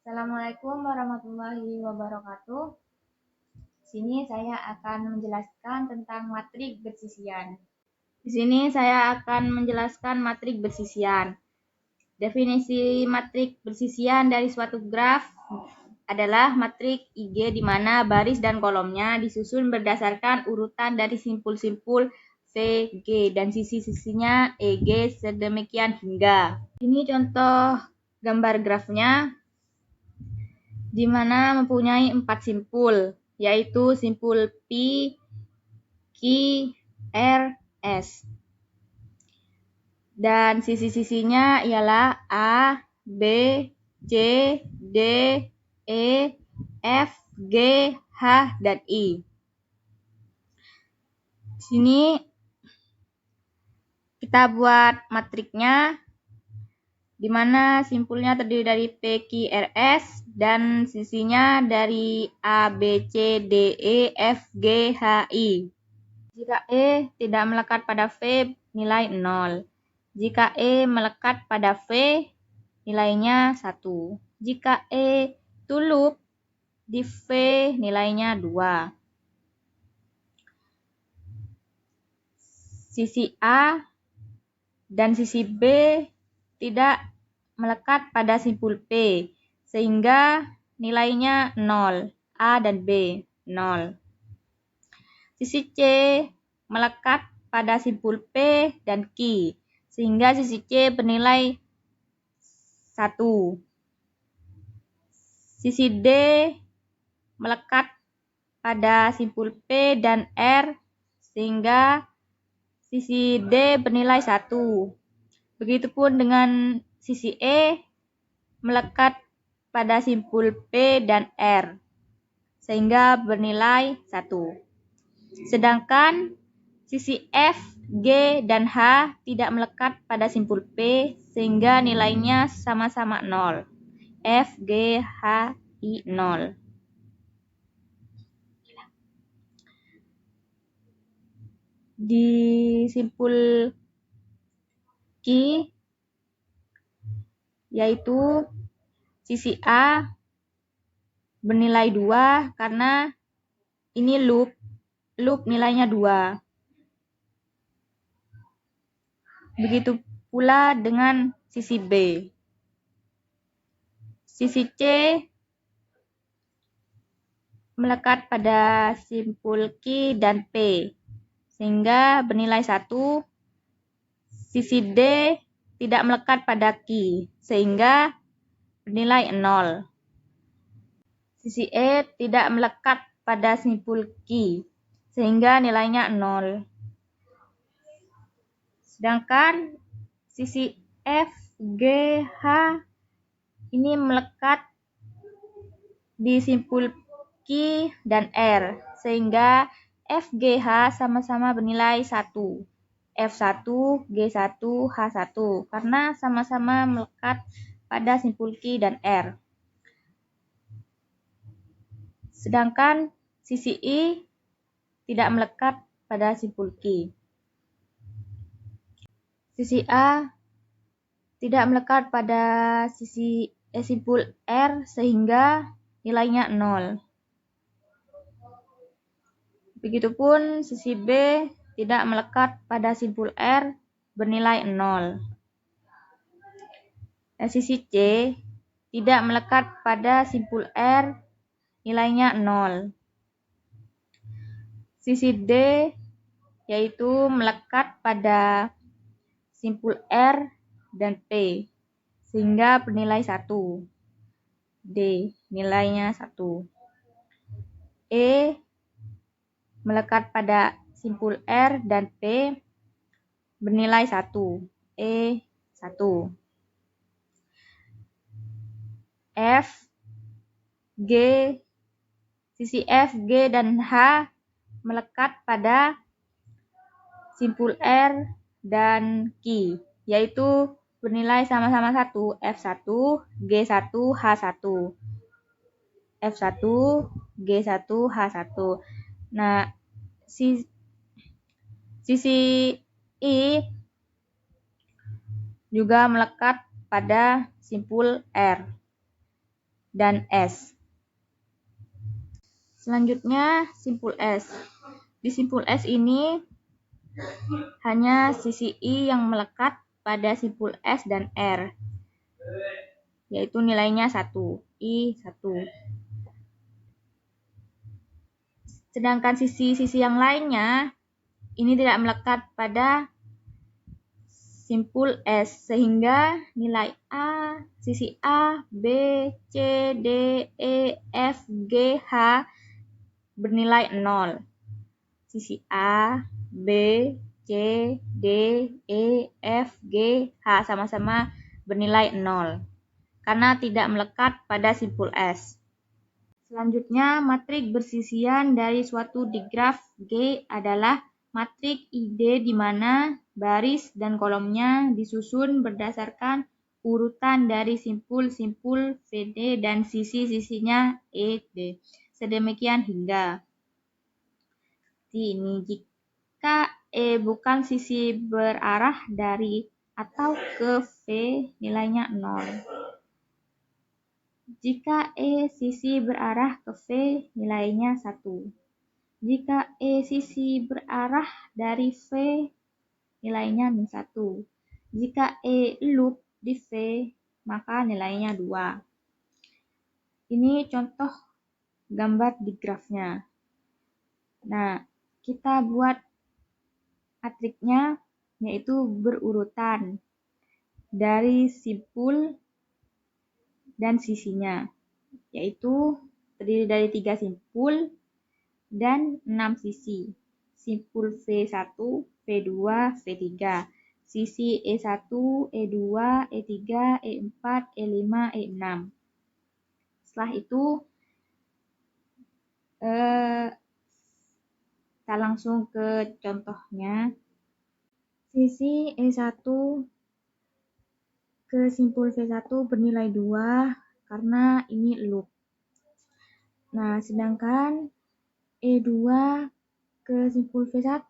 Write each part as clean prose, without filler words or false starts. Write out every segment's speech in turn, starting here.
Assalamualaikum warahmatullahi wabarakatuh. Sini saya akan menjelaskan tentang matrik bersisian. Di sini saya akan menjelaskan matrik bersisian. Definisi matrik bersisian dari suatu graf adalah matrik IG di mana baris dan kolomnya disusun berdasarkan urutan dari simpul-simpul VG dan sisi-sisinya EG sedemikian hingga. Ini contoh gambar grafnya, di mana mempunyai 4 simpul, yaitu simpul P, Q, R, S. Dan sisi-sisinya ialah A, B, C, D, E, F, G, H, dan I. Di sini kita buat matriknya, di mana simpulnya terdiri dari P, Q, R, S dan sisinya dari A, B, C, D, E, F, G, H, I. Jika E tidak melekat pada V, nilai 0. Jika E melekat pada V, nilainya 1. Jika E tulup di V, nilainya 2. Sisi A dan sisi B tidak melekat pada simpul P, sehingga nilainya 0. A dan B, 0. Sisi C melekat pada simpul P dan Q, sehingga sisi C bernilai 1. Sisi D melekat pada simpul P dan R, sehingga sisi D bernilai 1. Begitupun dengan sisi E melekat pada simpul P dan R, sehingga bernilai 1. Sedangkan sisi F, G, dan H tidak melekat pada simpul P, sehingga nilainya sama-sama 0. F, G, H, I, 0. Di simpul Q, yaitu sisi A bernilai 2 karena ini loop nilainya 2. Begitu pula dengan sisi B. Sisi C melekat pada simpul Q dan P, sehingga bernilai 1. Sisi D tidak melekat pada Q, sehingga bernilai 0. Sisi E tidak melekat pada simpul Q, sehingga nilainya 0. Sedangkan sisi F, G, H ini melekat di simpul Q dan R, sehingga F, G, H sama-sama bernilai 1. F1, G1, H1 karena sama-sama melekat pada simpul Q dan R. Sedangkan sisi I tidak melekat pada simpul Q. Sisi A tidak melekat pada simpul R, sehingga nilainya 0. Begitupun sisi B tidak melekat pada simpul R, bernilai 0. Dan sisi C tidak melekat pada simpul R, nilainya 0. Sisi D yaitu melekat pada simpul R dan P, sehingga bernilai 1. D nilainya 1. E melekat pada simpul R dan P, bernilai 1. E 1. F, G, sisi F, G, dan H melekat pada simpul R dan Q, yaitu bernilai sama-sama 1. F1, G1, H1. F1, G1, H1. Nah, sisi I juga melekat pada simpul R dan S. Selanjutnya simpul S. Di simpul S ini hanya sisi I yang melekat pada simpul S dan R, yaitu nilainya 1, I 1. Sedangkan sisi-sisi yang lainnya ini tidak melekat pada simpul S, sehingga nilai A, sisi A, B, C, D, E, F, G, H bernilai 0. Sisi A, B, C, D, E, F, G, H sama-sama bernilai 0 karena tidak melekat pada simpul S. Selanjutnya, matrik bersisian dari suatu digraf G adalah matrik ID di mana baris dan kolomnya disusun berdasarkan urutan dari simpul-simpul VD dan sisi-sisinya ED. Sedemikian hingga ini. Jika E bukan sisi berarah dari atau ke V, nilainya 0. Jika E sisi berarah ke V, nilainya 1. Jika E sisi berarah dari V, nilainya -1. Jika E loop di V, maka nilainya 2. Ini contoh gambar di grafnya. Nah, kita buat matriknya yaitu berurutan dari simpul dan sisinya, yaitu terdiri dari 3 simpul dan 6 sisi. Simpul V1, V2, V3. Sisi E1, E2, E3, E4, E5, E6. Setelah itu kita langsung ke contohnya. Sisi E1 ke simpul V1 bernilai 2 karena ini loop. Nah, sedangkan E2 ke simpul V1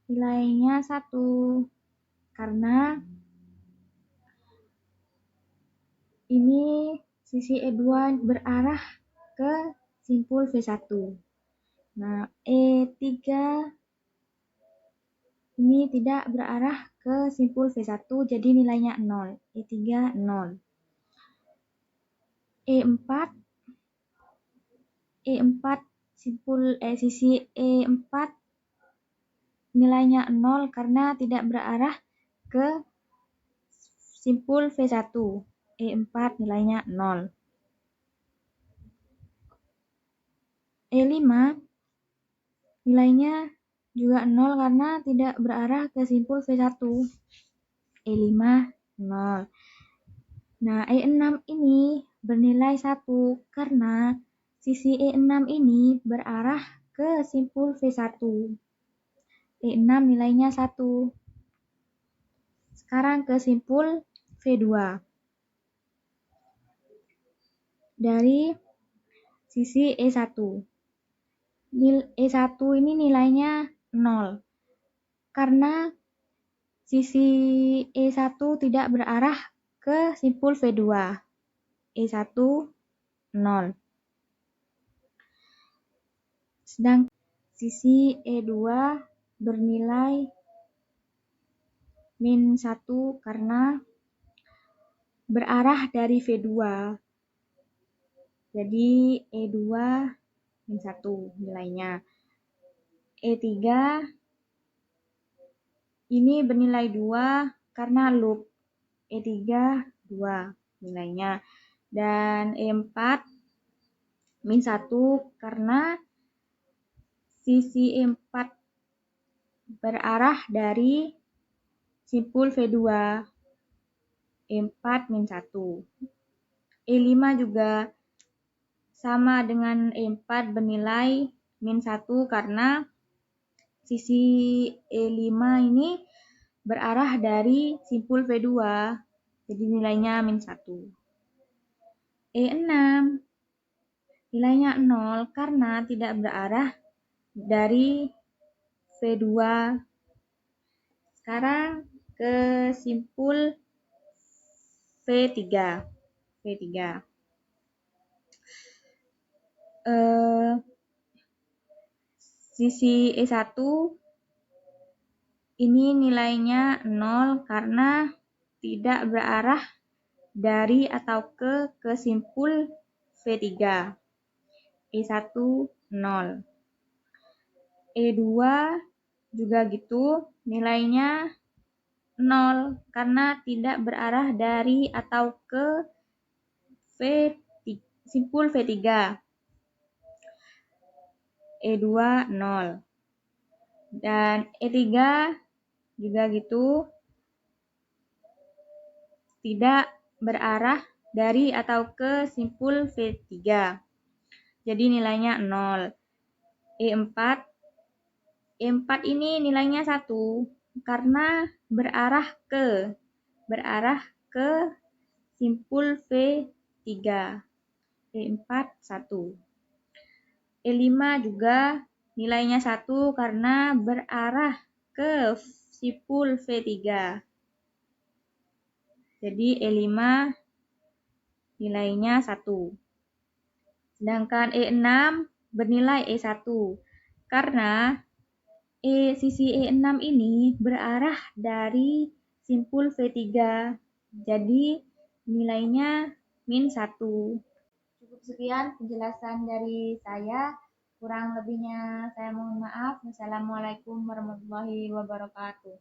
nilainya 1 karena ini sisi E2 berarah ke simpul V1. Nah, E3 ini tidak berarah ke simpul V1, jadi nilainya 0. E3 0. E4 sisi E4 nilainya 0 karena tidak berarah ke simpul V1. E4 nilainya 0. E5 nilainya juga 0 karena tidak berarah ke simpul V1. E5 0. Nah, E6 ini bernilai 1 karena sisi E6 ini berarah ke simpul V1. E6 nilainya 1. Sekarang ke simpul V2. Dari sisi E1. E1 ini nilainya 0. Karena sisi E1 tidak berarah ke simpul V2. E1 0. Sedangkan sisi E2 bernilai -1 karena berarah dari V2. Jadi E2 -1 nilainya. E3 ini bernilai 2 karena loop. E3 2 nilainya. Dan E4 -1 karena sisi E4 berarah dari simpul V2. E4 -1. E5 juga sama dengan E4 bernilai -1 karena sisi E5 ini berarah dari simpul V2. Jadi nilainya -1. E6 nilainya 0 karena tidak berarah dari V2. Sekarang ke simpul V3. Sisi E1 ini nilainya 0 karena tidak berarah dari atau ke simpul V3. E1 0. E2 juga gitu, nilainya 0 karena tidak berarah dari atau ke simpul V3. E2 0. Dan E3 juga gitu, tidak berarah dari atau ke simpul V3. Jadi nilainya 0. E4 ini nilainya 1 karena berarah ke simpul V3. E4 1. E5 juga nilainya 1 karena berarah ke simpul V3. Jadi E5 nilainya 1. Sedangkan E6 bernilai E1 karena sisi E6 ini berarah dari simpul V3. Jadi nilainya -1. Cukup sekian penjelasan dari saya. Kurang lebihnya saya mohon maaf. Wassalamualaikum warahmatullahi wabarakatuh.